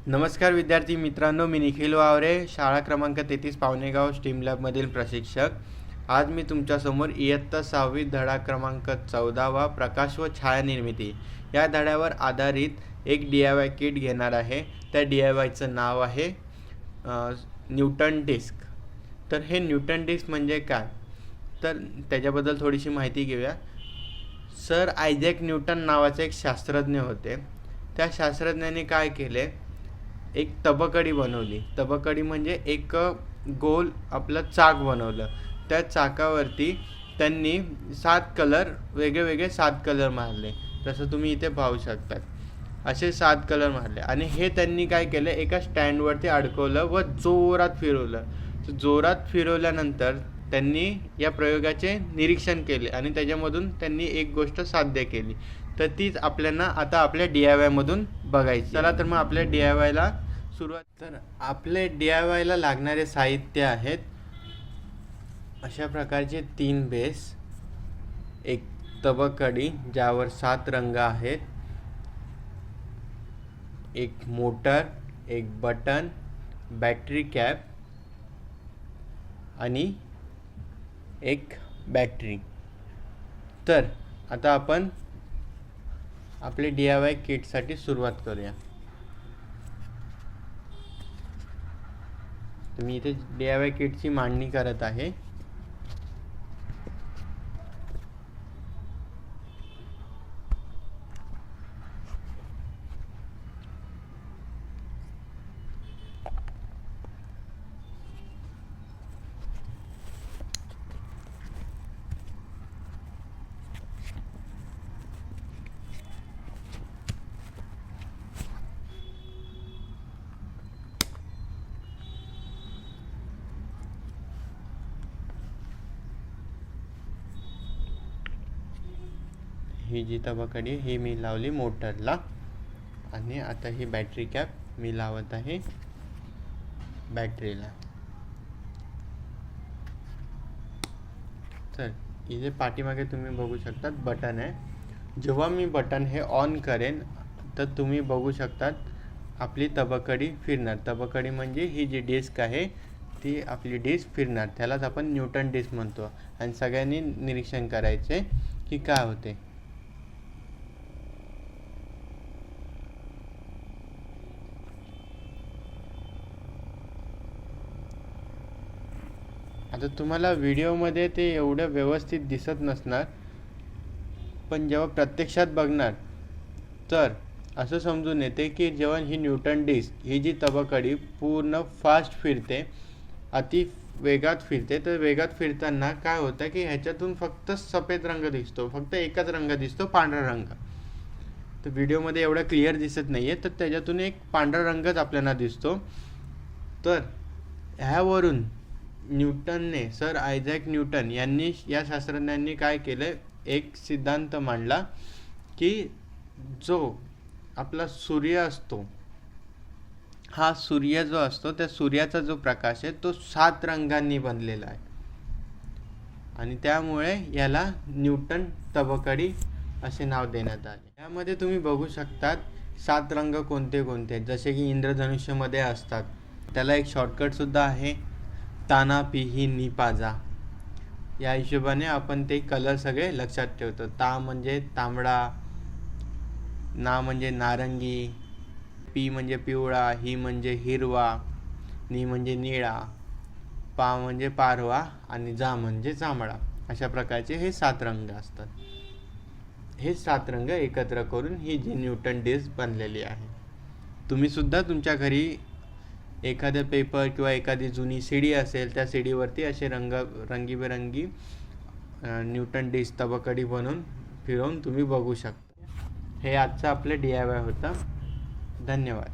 नमस्कार विद्यार्थी मित्रांनो, मी निखिल वावरे, शाळा क्रमांक 33 पावणेगाव स्टीम लॅबमधील प्रशिक्षक. आज मी तुमच्यासमोर इयत्ता 6वी धडा क्रमांक 14वा प्रकाश व छायानिर्मिती या धड्यावर आधारित एक DIY किट घेणार आहे. त्या DIYचं नाव आहे न्यूटन डिस्क. तर हे न्यूटन डिस्क म्हणजे काय, तर त्याच्याबद्दल थोडीशी माहिती घेऊया. सर आयझॅक न्यूटन नावाचे एक शास्त्रज्ञ होते. त्या शास्त्रज्ञाने काय केले, एक तबकडी बनवली. तबकडी म्हणजे एक गोल आपलं चाक बनवलं. त्या चाकावरती त्यांनी 7 कलर वेगळे 7 कलर मारले. तसं तुम्ही इथे पाहू शकता, असे 7 कलर मारले. आणि हे त्यांनी काय केलं, एका स्टँडवरती अडकवलं व जोरात फिरवलं. जोरात फिरवल्यानंतर त्यांनी या प्रयोगाचे निरीक्षण केले आणि त्याच्यामधून त्यांनी एक गोष्ट साध्य केली. तर तीच आपल्याला आता आपल्या DIY मधून बघायची. चला तर मग आपल्या DIYला सुरुवात. तर आपले DIYला लागणारे साहित्य आहेत अशा प्रकारचे 3 बेस, एक तबकडी ज्यावर 7 रंग आहेत, एक मोटर, एक बटन, बॅटरी कॅप आणि एक बॅटरी. तर आता आपण आपले DIY किटसाठी सुरुवात करूया. मी इथे DIY किटची मांडणी करत आहे. ही जी तबकडी ही मी लावली मोटरला आणि आता ही बॅटरी कॅप मी लावत आहे बॅटरीला. तर इथे पाठीमागे तुम्ही बघू शकतात बटन आहे. जेव्हा मी बटन हे ऑन करेन तर तुम्ही बघू शकतात आपली तबकडी फिरणार. तबकडी म्हणजे ही जी डिस्क आहे ती आपली डिस्क फिरणार. त्यालाच आपण न्यूटन डिस्क म्हणतो. आणि सगळ्यांनी निरीक्षण करायचे की काय होते. आता तुम्हाला व्हिडिओमध्ये ते एवढं व्यवस्थित दिसत नसणार, पण जेव्हा प्रत्यक्षात बघणार तर असं समजून येते की जेव्हा ही न्यूटन डिस्क ही जी तबकडी पूर्ण फास्ट फिरते, अति वेगात फिरते, तर वेगात फिरताना काय होतं की ह्याच्यातून फक्त सफेद रंग दिसतो, फक्त एकच रंग दिसतो, पांढरा रंग. तर व्हिडिओमध्ये एवढा क्लिअर दिसत नाही आहे, तर त्याच्यातून एक पांढरा रंगच आपल्याला दिसतो. तर ह्यावरून न्यूटनने, सर आयझॅक न्यूटन यांनी, या शास्त्रज्ञांनी काय केलं, एक सिद्धांत मांडला की जो आपला सूर्य असतो, हा सूर्य जो असतो त्या सूर्याचा जो प्रकाश आहे तो 7 रंगांनी बनलेला आहे आणि त्यामुळे याला न्यूटन तबकडी असे नाव देण्यात आले. यामध्ये तुम्ही बघू शकतात 7 रंग कोणते कोणते, जसे की इंद्रधनुष्यमध्ये असतात. त्याला एक शॉर्टकट सुद्धा आहे, ताना पिही निपाजा. या हिशोबाने आपण ते कलर सगळे लक्षात ठेवतो. ता म्हणजे तांबडा, ना म्हणजे नारंगी, पी म्हणजे पिवळा, ही म्हणजे हिरवा, नी म्हणजे निळा, पा म्हणजे पारवा आणि जा म्हणजे जांभळा. अशा प्रकारचे हे 7 रंग असतात. हे 7 रंग एकत्र करून ही जी न्यूटन डिस्क बनलेली आहे. तुम्ही सुद्धा तुमच्या घरी एखादा पेपर किंवा एखादी जुनी CD असेल, त्या CDवरती असे रंगीबेरंगी न्यूटन डिस्क तबकडी बनवून फिरवून तुम्ही बघू शकता. हे आजचं आपलं DIY होतं. धन्यवाद.